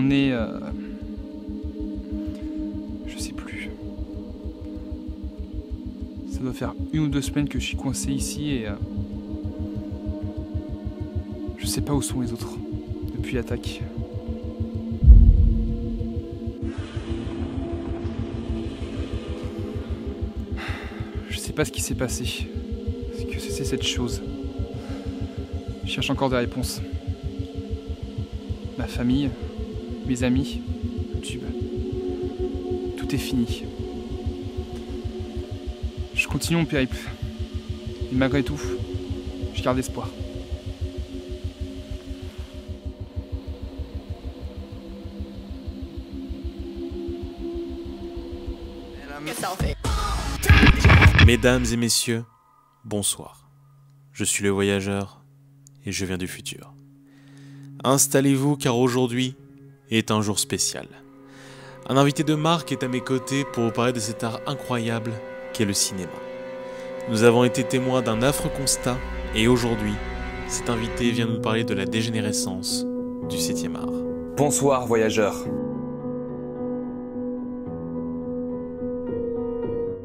On est... je sais plus. Ça doit faire 1 ou 2 semaines que je suis coincé ici et... je sais pas où sont les autres depuis l'attaque. Je sais pas ce qui s'est passé. Qu'est-ce que c'est cette chose? Je cherche encore des réponses. Ma famille, mes amis, YouTube. Tout est fini. Je continue mon périple. Et malgré tout, je garde espoir. Mesdames et messieurs, bonsoir. Je suis le voyageur et je viens du futur. Installez-vous car aujourd'hui est un jour spécial. Un invité de marque est à mes côtés pour vous parler de cet art incroyable qu'est le cinéma. Nous avons été témoins d'un affreux constat et aujourd'hui, cet invité vient nous parler de la dégénérescence du 7e art. Bonsoir voyageurs.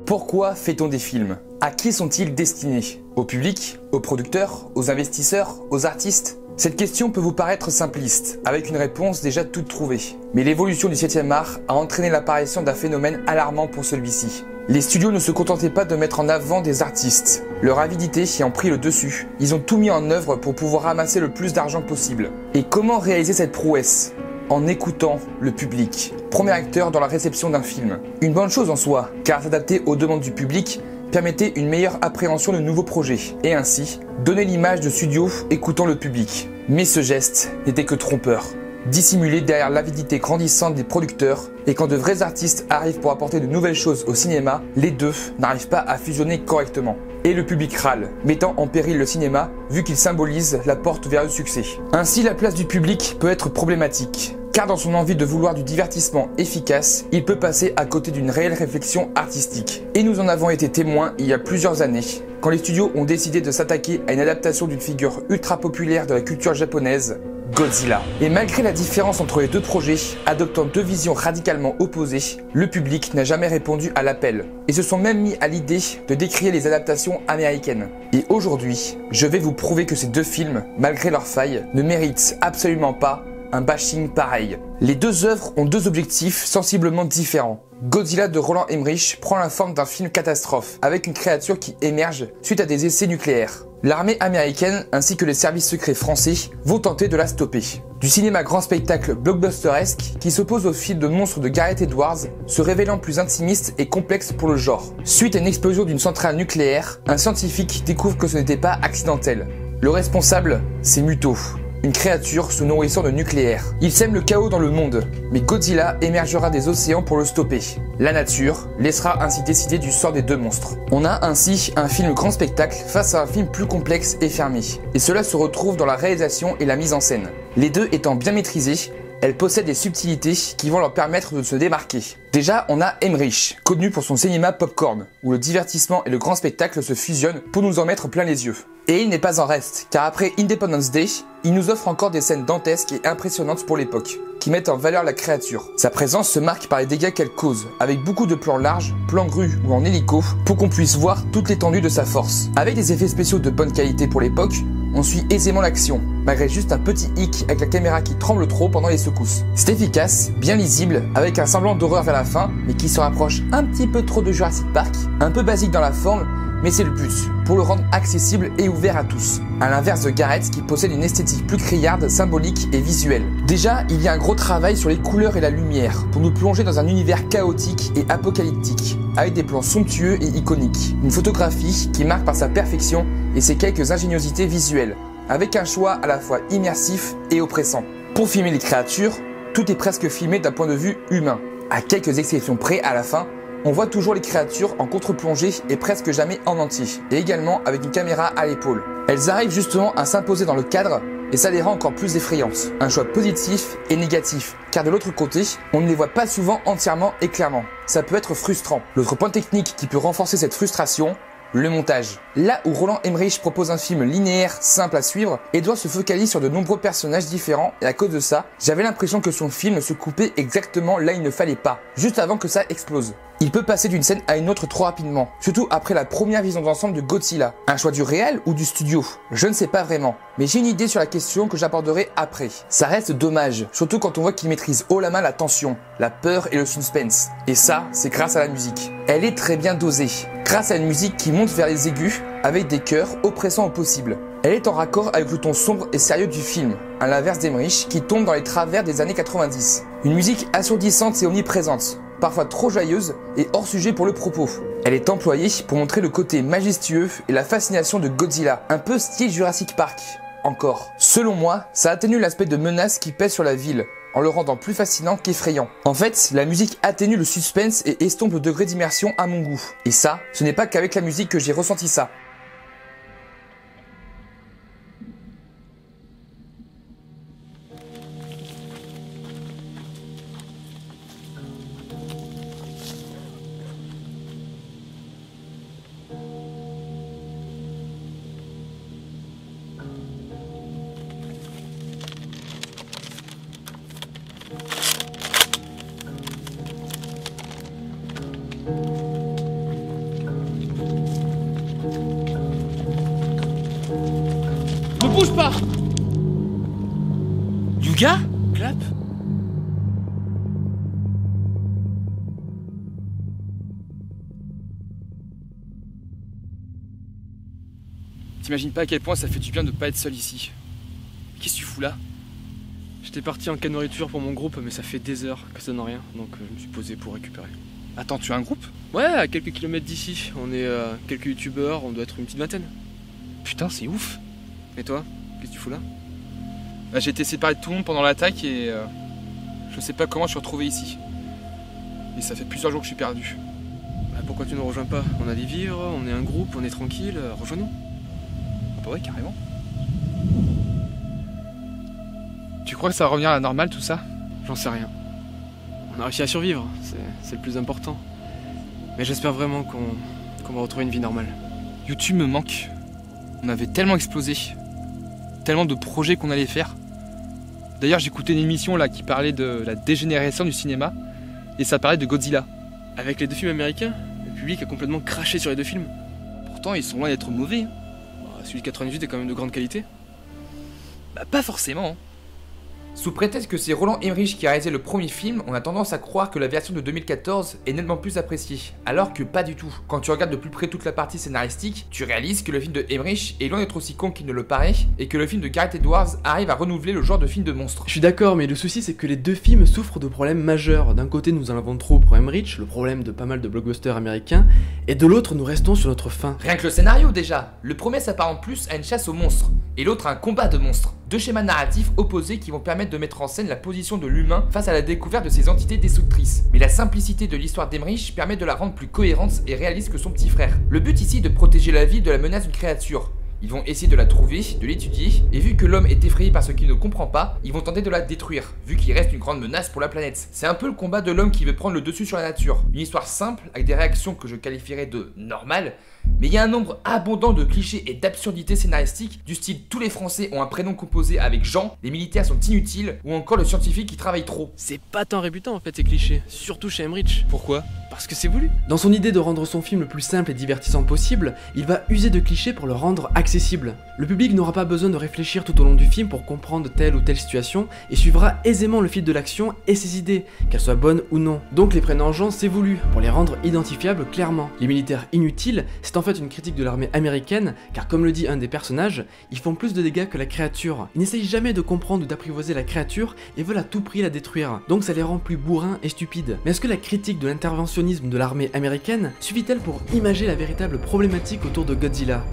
Pourquoi fait-on des films? À qui sont-ils destinés? Au public? Aux producteurs? Aux investisseurs? Aux artistes? Cette question peut vous paraître simpliste, avec une réponse déjà toute trouvée. Mais l'évolution du 7e art a entraîné l'apparition d'un phénomène alarmant pour celui-ci. Les studios ne se contentaient pas de mettre en avant des artistes. Leur avidité ayant pris le dessus, ils ont tout mis en œuvre pour pouvoir ramasser le plus d'argent possible. Et comment réaliser cette prouesse? En écoutant le public. Premier acteur dans la réception d'un film. Une bonne chose en soi, car s'adapter aux demandes du public permettait une meilleure appréhension de nouveaux projets, et ainsi donner l'image de studio écoutant le public. Mais ce geste n'était que trompeur. Dissimulé derrière l'avidité grandissante des producteurs, et quand de vrais artistes arrivent pour apporter de nouvelles choses au cinéma, les deux n'arrivent pas à fusionner correctement. Et le public râle, mettant en péril le cinéma vu qu'il symbolise la porte vers le succès. Ainsi, la place du public peut être problématique, car dans son envie de vouloir du divertissement efficace, il peut passer à côté d'une réelle réflexion artistique. Et nous en avons été témoins il y a plusieurs années, quand les studios ont décidé de s'attaquer à une adaptation d'une figure ultra populaire de la culture japonaise, Godzilla. Et malgré la différence entre les deux projets, adoptant deux visions radicalement opposées, le public n'a jamais répondu à l'appel et se sont même mis à l'idée de décrier les adaptations américaines. Et aujourd'hui, je vais vous prouver que ces deux films, malgré leurs failles, ne méritent absolument pas un bashing pareil. Les deux œuvres ont deux objectifs sensiblement différents. Godzilla de Roland Emmerich prend la forme d'un film catastrophe, avec une créature qui émerge suite à des essais nucléaires. L'armée américaine ainsi que les services secrets français vont tenter de la stopper. Du cinéma grand spectacle blockbusteresque qui s'oppose au film de monstres de Gareth Edwards, se révélant plus intimiste et complexe pour le genre. Suite à une explosion d'une centrale nucléaire, un scientifique découvre que ce n'était pas accidentel. Le responsable, c'est Muto, une créature se nourrissant de nucléaire. Il sème le chaos dans le monde, mais Godzilla émergera des océans pour le stopper. La nature laissera ainsi décider du sort des deux monstres. On a ainsi un film grand spectacle face à un film plus complexe et fermé. Et cela se retrouve dans la réalisation et la mise en scène. Les deux étant bien maîtrisés, elles possèdent des subtilités qui vont leur permettre de se démarquer. Déjà, on a Emmerich, connu pour son cinéma popcorn, où le divertissement et le grand spectacle se fusionnent pour nous en mettre plein les yeux. Et il n'est pas en reste, car après Independence Day, il nous offre encore des scènes dantesques et impressionnantes pour l'époque, qui mettent en valeur la créature. Sa présence se marque par les dégâts qu'elle cause, avec beaucoup de plans larges, plans grues ou en hélico, pour qu'on puisse voir toute l'étendue de sa force. Avec des effets spéciaux de bonne qualité pour l'époque, on suit aisément l'action, malgré juste un petit hic avec la caméra qui tremble trop pendant les secousses. C'est efficace, bien lisible, avec un semblant d'horreur vers la fin, mais qui se rapproche un petit peu trop de Jurassic Park, un peu basique dans la forme, mais c'est le but, pour le rendre accessible et ouvert à tous. À l'inverse de Gareth qui possède une esthétique plus criarde, symbolique et visuelle. Déjà, il y a un gros travail sur les couleurs et la lumière, pour nous plonger dans un univers chaotique et apocalyptique, avec des plans somptueux et iconiques. Une photographie qui marque par sa perfection et ses quelques ingéniosités visuelles, avec un choix à la fois immersif et oppressant. Pour filmer les créatures, tout est presque filmé d'un point de vue humain. À quelques exceptions près à la fin, on voit toujours les créatures en contre-plongée et presque jamais en entier, et également avec une caméra à l'épaule. Elles arrivent justement à s'imposer dans le cadre et ça les rend encore plus effrayantes. Un choix positif et négatif, car de l'autre côté, on ne les voit pas souvent entièrement et clairement. Ça peut être frustrant. L'autre point technique qui peut renforcer cette frustration, le montage. Là où Roland Emmerich propose un film linéaire, simple à suivre, Edouard se focalise sur de nombreux personnages différents et à cause de ça, j'avais l'impression que son film se coupait exactement là où il ne fallait pas, juste avant que ça explose. Il peut passer d'une scène à une autre trop rapidement, surtout après la première vision d'ensemble de Godzilla. Un choix du réel ou du studio? Je ne sais pas vraiment, mais j'ai une idée sur la question que j'aborderai après. Ça reste dommage, surtout quand on voit qu'il maîtrise haut la main la tension, la peur et le suspense. Et ça, c'est grâce à la musique. Elle est très bien dosée, grâce à une musique qui monte vers les aigus, avec des chœurs oppressants au possible. Elle est en raccord avec le ton sombre et sérieux du film, à l'inverse d'Emmerich qui tombe dans les travers des années 90. Une musique assourdissante et omniprésente, parfois trop joyeuse et hors sujet pour le propos. Elle est employée pour montrer le côté majestueux et la fascination de Godzilla, un peu style Jurassic Park, encore. Selon moi, ça atténue l'aspect de menace qui pèse sur la ville, en le rendant plus fascinant qu'effrayant. En fait, la musique atténue le suspense et estompe le degré d'immersion à mon goût. Et ça, ce n'est pas qu'avec la musique que j'ai ressenti ça. Ne bouge pas! Yuga? Clap? T'imagines pas à quel point ça fait du bien de pas être seul ici. Qu'est-ce que tu fous là? J'étais parti en quête de nourriture pour mon groupe, mais ça fait des heures que ça donne rien, donc je me suis posé pour récupérer. Attends, tu as un groupe? Ouais, à quelques kilomètres d'ici. On est quelques youtubeurs, on doit être une petite vingtaine. Putain, c'est ouf! Et toi? Qu'est-ce que tu fous là? Bah, j'ai été séparé de tout le monde pendant l'attaque et je sais pas comment je suis retrouvé ici. Et ça fait plusieurs jours que je suis perdu. Bah, pourquoi tu nous rejoins pas? On a des vivres, on est un groupe, on est tranquille, rejoins-nous. Bah ouais, carrément. Tu crois que ça va revenir à la normale tout ça? J'en sais rien. On a réussi à survivre, c'est le plus important. Mais j'espère vraiment qu'on va retrouver une vie normale. YouTube me manque. On avait tellement explosé. Tellement de projets qu'on allait faire. D'ailleurs, j'écoutais une émission là qui parlait de la dégénérescence du cinéma. Et ça parlait de Godzilla. Avec les deux films américains, le public a complètement craché sur les deux films. Pourtant, ils sont loin d'être mauvais. Hein. Bah, celui de 98 est quand même de grande qualité. Bah, pas forcément. Hein. Sous prétexte que c'est Roland Emmerich qui a réalisé le premier film, on a tendance à croire que la version de 2014 est nettement plus appréciée, alors que pas du tout. Quand tu regardes de plus près toute la partie scénaristique, tu réalises que le film de Emmerich est loin d'être aussi con qu'il ne le paraît, et que le film de Gareth Edwards arrive à renouveler le genre de film de monstre. Je suis d'accord, mais le souci c'est que les deux films souffrent de problèmes majeurs. D'un côté nous en avons trop pour Emmerich, le problème de pas mal de blockbusters américains, et de l'autre nous restons sur notre faim. Rien que le scénario déjà. Le premier s'apparente plus à une chasse aux monstres, et l'autre à un combat de monstres. Deux schémas narratifs opposés qui vont permettre de mettre en scène la position de l'humain face à la découverte de ces entités destructrices. Mais la simplicité de l'histoire d'Emmerich permet de la rendre plus cohérente et réaliste que son petit frère. Le but ici est de protéger la vie de la menace d'une créature. Ils vont essayer de la trouver, de l'étudier, et vu que l'homme est effrayé par ce qu'il ne comprend pas, ils vont tenter de la détruire, vu qu'il reste une grande menace pour la planète. C'est un peu le combat de l'homme qui veut prendre le dessus sur la nature. Une histoire simple, avec des réactions que je qualifierais de normales, mais il y a un nombre abondant de clichés et d'absurdités scénaristiques, du style tous les Français ont un prénom composé avec Jean, les militaires sont inutiles, ou encore le scientifique qui travaille trop. C'est pas tant réputant en fait ces clichés, surtout chez Emmerich. Pourquoi? Parce que c'est voulu. Dans son idée de rendre son film le plus simple et divertissant possible, il va user de clichés pour le rendre accessible. Le public n'aura pas besoin de réfléchir tout au long du film pour comprendre telle ou telle situation et suivra aisément le fil de l'action et ses idées, qu'elles soient bonnes ou non. Donc les prénoms Jean c'est voulu, pour les rendre identifiables clairement. Les militaires inutiles, c'est en fait une critique de l'armée américaine, car comme le dit un des personnages, ils font plus de dégâts que la créature. Ils n'essayent jamais de comprendre ou d'apprivoiser la créature et veulent à tout prix la détruire. Donc ça les rend plus bourrins et stupides. Mais est-ce que la critique de l'interventionnisme de l'armée américaine suffit-elle pour imager la véritable problématique autour de Godzilla?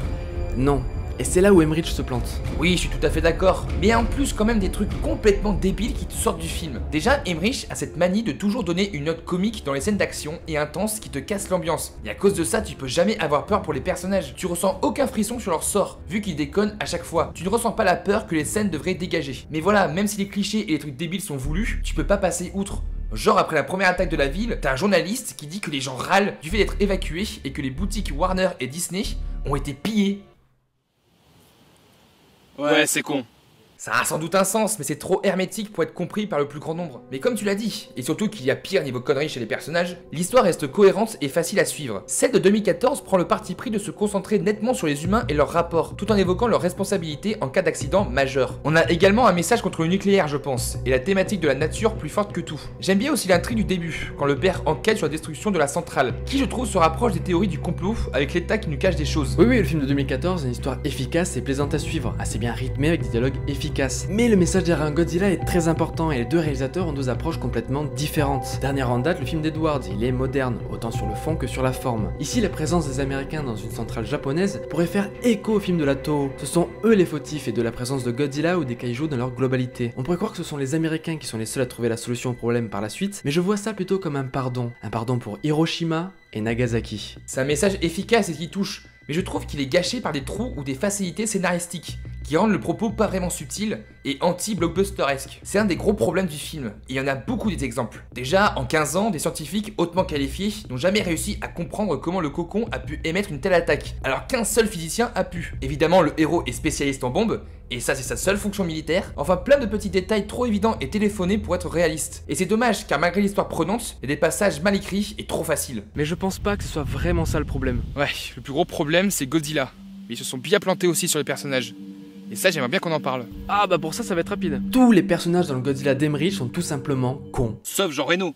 Non. Et c'est là où Emmerich se plante. Oui, je suis tout à fait d'accord, mais il y a en plus quand même des trucs complètement débiles qui te sortent du film. Déjà, Emmerich a cette manie de toujours donner une note comique dans les scènes d'action et intense qui te casse l'ambiance. Et à cause de ça, tu peux jamais avoir peur pour les personnages. Tu ressens aucun frisson sur leur sort, vu qu'ils déconnent à chaque fois. Tu ne ressens pas la peur que les scènes devraient dégager. Mais voilà, même si les clichés et les trucs débiles sont voulus, tu peux pas passer outre. Genre après la première attaque de la ville, t'as un journaliste qui dit que les gens râlent du fait d'être évacués et que les boutiques Warner et Disney ont été pillées. Ouais, c'est con. Ça a sans doute un sens, mais c'est trop hermétique pour être compris par le plus grand nombre. Mais comme tu l'as dit, et surtout qu'il y a pire niveau conneries chez les personnages, l'histoire reste cohérente et facile à suivre. Celle de 2014 prend le parti pris de se concentrer nettement sur les humains et leurs rapports, tout en évoquant leurs responsabilités en cas d'accident majeur. On a également un message contre le nucléaire, je pense, et la thématique de la nature plus forte que tout. J'aime bien aussi l'intrigue du début, quand le père enquête sur la destruction de la centrale, qui je trouve se rapproche des théories du complot avec l'État qui nous cache des choses. Oui, le film de 2014 est une histoire efficace et plaisante à suivre, assez bien rythmée avec des dialogues efficaces. Mais le message derrière un Godzilla est très important et les deux réalisateurs ont deux approches complètement différentes. Dernière en date, le film d'Edwards, il est moderne, autant sur le fond que sur la forme. Ici, la présence des Américains dans une centrale japonaise pourrait faire écho au film de la Toho. Ce sont eux les fautifs et de la présence de Godzilla ou des kaijus dans leur globalité. On pourrait croire que ce sont les Américains qui sont les seuls à trouver la solution au problème par la suite, mais je vois ça plutôt comme un pardon pour Hiroshima et Nagasaki. C'est un message efficace et qui touche, mais je trouve qu'il est gâché par des trous ou des facilités scénaristiques, qui rendent le propos pas vraiment subtil et anti-blockbusteresque. C'est un des gros problèmes du film, et il y en a beaucoup des exemples. Déjà, en 15 ans, des scientifiques hautement qualifiés n'ont jamais réussi à comprendre comment le cocon a pu émettre une telle attaque, alors qu'un seul physicien a pu. Évidemment, le héros est spécialiste en bombes, et ça c'est sa seule fonction militaire. Enfin, plein de petits détails trop évidents et téléphonés pour être réalistes. Et c'est dommage, car malgré l'histoire prenante, il y a des passages mal écrits et trop faciles. Mais je pense pas que ce soit vraiment ça le problème. Ouais, le plus gros problème, c'est Godzilla. Mais ils se sont bien plantés aussi sur les personnages. Et ça, j'aimerais bien qu'on en parle. Ah bah pour ça va être rapide. Tous les personnages dans le Godzilla d'Emmerich sont tout simplement cons. Sauf Jean Reno.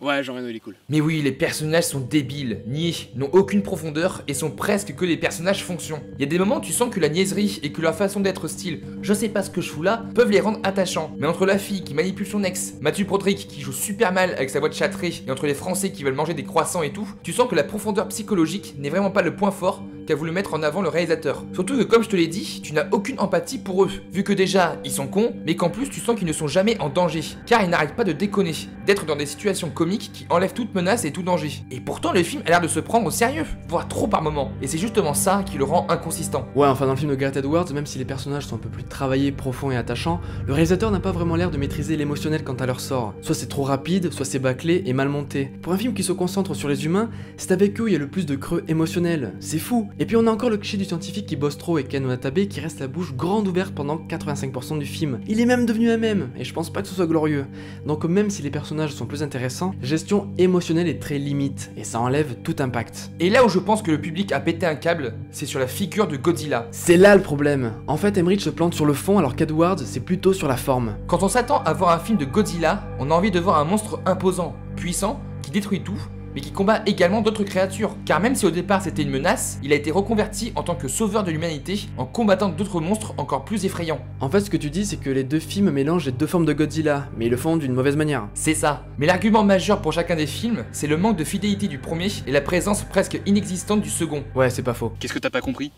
Ouais, Jean Reno il est cool. Mais oui, les personnages sont débiles, niais, n'ont aucune profondeur et sont presque que des personnages fonction. Il y a des moments où tu sens que la niaiserie et que leur façon d'être style « je sais pas ce que je fous là » peuvent les rendre attachants. Mais entre la fille qui manipule son ex, Matthew Broderick qui joue super mal avec sa voix de châtrée et entre les Français qui veulent manger des croissants et tout, tu sens que la profondeur psychologique n'est vraiment pas le point fort qu'a voulu mettre en avant le réalisateur. Surtout que comme je te l'ai dit, tu n'as aucune empathie pour eux, vu que déjà ils sont cons, mais qu'en plus tu sens qu'ils ne sont jamais en danger, car ils n'arrêtent pas de déconner, d'être dans des situations comiques qui enlèvent toute menace et tout danger. Et pourtant le film a l'air de se prendre au sérieux, voire trop par moments, et c'est justement ça qui le rend inconsistant. Ouais, enfin dans le film de Gareth Edwards, même si les personnages sont un peu plus travaillés, profonds et attachants, le réalisateur n'a pas vraiment l'air de maîtriser l'émotionnel quant à leur sort. Soit c'est trop rapide, soit c'est bâclé et mal monté. Pour un film qui se concentre sur les humains, c'est avec eux où il y a le plus de creux émotionnels. C'est fou. Et puis on a encore le cliché du scientifique qui bosse trop et Ken Watanabe qui reste la bouche grande ouverte pendant 85% du film. Il est même devenu un mème, et je pense pas que ce soit glorieux. Donc même si les personnages sont plus intéressants, la gestion émotionnelle est très limite, et ça enlève tout impact. Et là où je pense que le public a pété un câble, c'est sur la figure de Godzilla. C'est là le problème. En fait, Emmerich se plante sur le fond alors qu'Edwards c'est plutôt sur la forme. Quand on s'attend à voir un film de Godzilla, on a envie de voir un monstre imposant, puissant, qui détruit tout, mais qui combat également d'autres créatures. Car même si au départ c'était une menace, il a été reconverti en tant que sauveur de l'humanité en combattant d'autres monstres encore plus effrayants. En fait, ce que tu dis, c'est que les deux films mélangent les deux formes de Godzilla, mais ils le font d'une mauvaise manière. C'est ça. Mais l'argument majeur pour chacun des films, c'est le manque de fidélité du premier et la présence presque inexistante du second. Ouais, c'est pas faux. Qu'est-ce que t'as pas compris?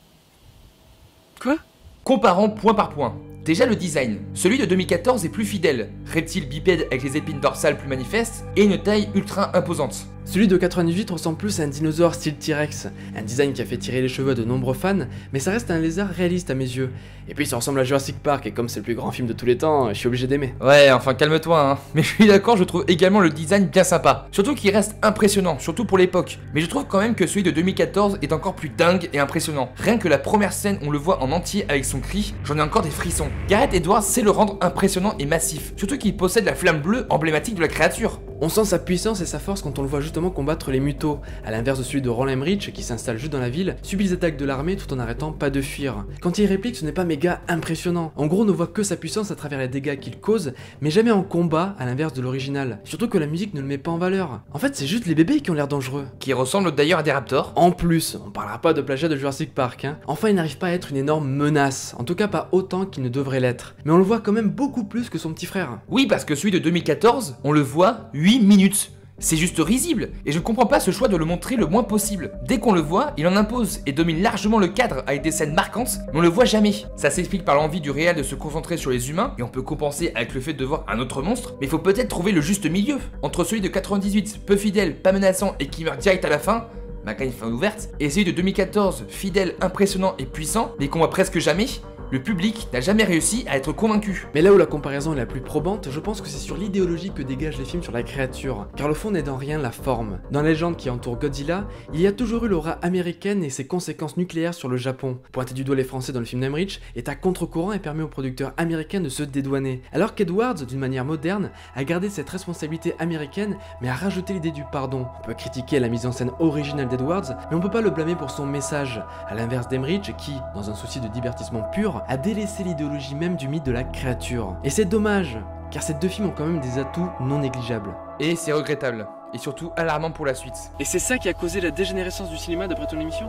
Quoi? Comparons point par point. Déjà le design. Celui de 2014 est plus fidèle, reptile bipède avec les épines dorsales plus manifestes et une taille ultra imposante. Celui de 98 ressemble plus à un dinosaure style T-Rex, un design qui a fait tirer les cheveux de nombreux fans, mais ça reste un lézard réaliste à mes yeux. Et puis ça ressemble à Jurassic Park, et comme c'est le plus grand film de tous les temps, je suis obligé d'aimer. Ouais, enfin calme-toi hein. Mais je suis d'accord, je trouve également le design bien sympa. Surtout qu'il reste impressionnant, surtout pour l'époque. Mais je trouve quand même que celui de 2014 est encore plus dingue et impressionnant. Rien que la première scène, on le voit en entier avec son cri, j'en ai encore des frissons. Gareth Edwards sait le rendre impressionnant et massif, surtout qu'il possède la flamme bleue emblématique de la créature. On sent sa puissance et sa force quand on le voit justement combattre les mutos, à l'inverse de celui de Roland Emmerich qui s'installe juste dans la ville, subit les attaques de l'armée tout en arrêtant pas de fuir. Quand il réplique, ce n'est pas méga impressionnant. En gros, on ne voit que sa puissance à travers les dégâts qu'il cause, mais jamais en combat à l'inverse de l'original. Surtout que la musique ne le met pas en valeur. En fait, c'est juste les bébés qui ont l'air dangereux. Qui ressemblent d'ailleurs à des raptors. En plus, on parlera pas de plagiat de Jurassic Park, hein. Enfin, il n'arrive pas à être une énorme menace, en tout cas pas autant qu'il ne devrait l'être. Mais on le voit quand même beaucoup plus que son petit frère. Oui, parce que celui de 2014, on le voit 8 minutes. C'est juste risible, et je ne comprends pas ce choix de le montrer le moins possible. Dès qu'on le voit, il en impose et domine largement le cadre avec des scènes marquantes, mais on le voit jamais. Ça s'explique par l'envie du réel de se concentrer sur les humains, et on peut compenser avec le fait de voir un autre monstre, mais il faut peut-être trouver le juste milieu. Entre celui de 98, peu fidèle, pas menaçant et qui meurt direct à la fin, malgré une fin ouverte, et celui de 2014, fidèle, impressionnant et puissant, mais qu'on voit presque jamais, Le public n'a jamais réussi à être convaincu. Mais là où la comparaison est la plus probante, je pense que c'est sur l'idéologie que dégagent les films sur la créature, car le fond n'est dans rien la forme. Dans la légende qui entoure Godzilla, il y a toujours eu l'aura américaine et ses conséquences nucléaires sur le Japon. Pointer du doigt les Français dans le film d'Emmerich est à contre-courant et permet aux producteurs américains de se dédouaner, alors qu'Edwards, d'une manière moderne, a gardé cette responsabilité américaine mais a rajouté l'idée du pardon. On peut critiquer la mise en scène originale d'Edwards, mais on peut pas le blâmer pour son message, à l'inverse d'Emmerich qui, dans un souci de divertissement pur, a délaissé l'idéologie même du mythe de la créature. Et c'est dommage, car ces deux films ont quand même des atouts non négligeables. Et c'est regrettable, et surtout alarmant pour la suite. Et c'est ça qui a causé la dégénérescence du cinéma d'après ton émission?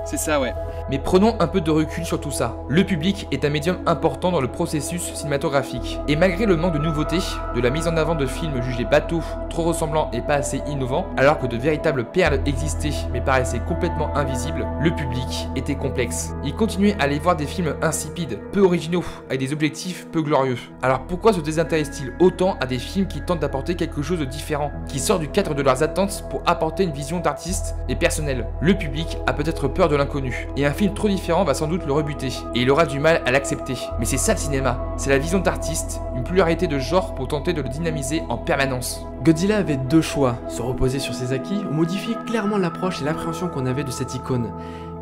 C'est ça, ouais. Mais prenons un peu de recul sur tout ça. Le public est un médium important dans le processus cinématographique. Et malgré le manque de nouveautés, de la mise en avant de films jugés bateaux, trop ressemblants et pas assez innovants, alors que de véritables perles existaient mais paraissaient complètement invisibles, le public était complexe. Il continuait à aller voir des films insipides, peu originaux, avec des objectifs peu glorieux. Alors pourquoi se désintéresse-t-il autant à des films qui tentent d'apporter quelque chose de différent, qui sort du cadre de leurs attentes pour apporter une vision d'artiste et personnelle? Le public a peut-être peur de l'inconnu, et un film trop différent va sans doute le rebuter, et il aura du mal à l'accepter. Mais c'est ça le cinéma, c'est la vision d'artiste, une pluralité de genres pour tenter de le dynamiser en permanence. Godzilla avait deux choix, se reposer sur ses acquis ou modifier clairement l'approche et l'appréhension qu'on avait de cette icône.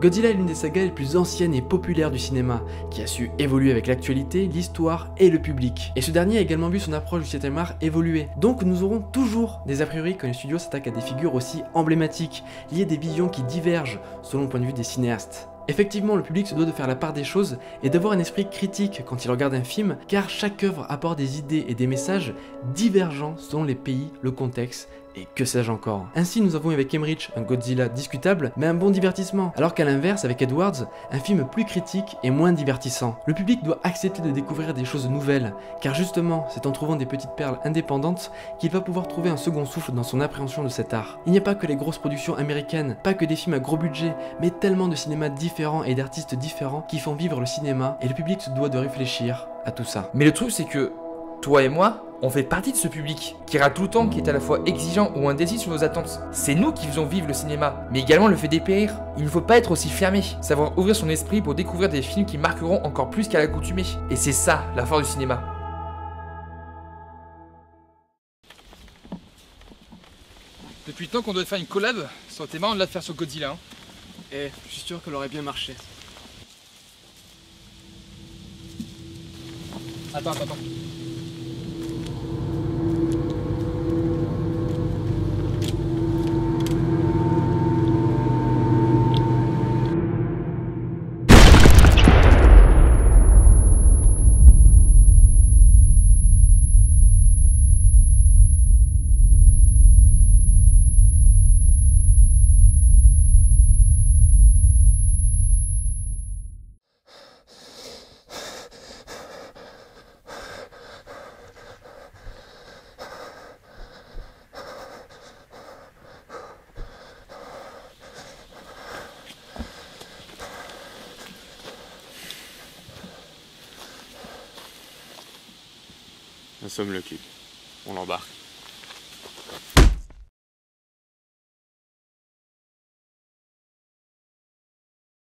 Godzilla est l'une des sagas les plus anciennes et populaires du cinéma, qui a su évoluer avec l'actualité, l'histoire et le public. Et ce dernier a également vu son approche du 7ème art évoluer. Donc nous aurons toujours des a priori quand les studios s'attaquent à des figures aussi emblématiques, liées à des visions qui divergent selon le point de vue des cinéastes. Effectivement, le public se doit de faire la part des choses et d'avoir un esprit critique quand il regarde un film, car chaque œuvre apporte des idées et des messages divergents selon les pays, le contexte, et que sais-je encore. Ainsi, nous avons avec Emmerich un Godzilla discutable, mais un bon divertissement, alors qu'à l'inverse, avec Edwards, un film plus critique et moins divertissant. Le public doit accepter de découvrir des choses nouvelles, car justement, c'est en trouvant des petites perles indépendantes qu'il va pouvoir trouver un second souffle dans son appréhension de cet art. Il n'y a pas que les grosses productions américaines, pas que des films à gros budget, mais tellement de cinémas différents et d'artistes différents qui font vivre le cinéma, et le public se doit de réfléchir à tout ça. Mais le truc c'est que, toi et moi, on fait partie de ce public, qui rate tout le temps, qui est à la fois exigeant ou indécis sur nos attentes. C'est nous qui faisons vivre le cinéma, mais également le fait dépérir. Il ne faut pas être aussi fermé, savoir ouvrir son esprit pour découvrir des films qui marqueront encore plus qu'à l'accoutumée. Et c'est ça, la force du cinéma. Depuis le temps qu'on doit faire une collab, ça aurait été marrant de la faire sur Godzilla. Hein. Et je suis sûr qu'elle aurait bien marché. Attends. Nous sommes le cube. On l'embarque.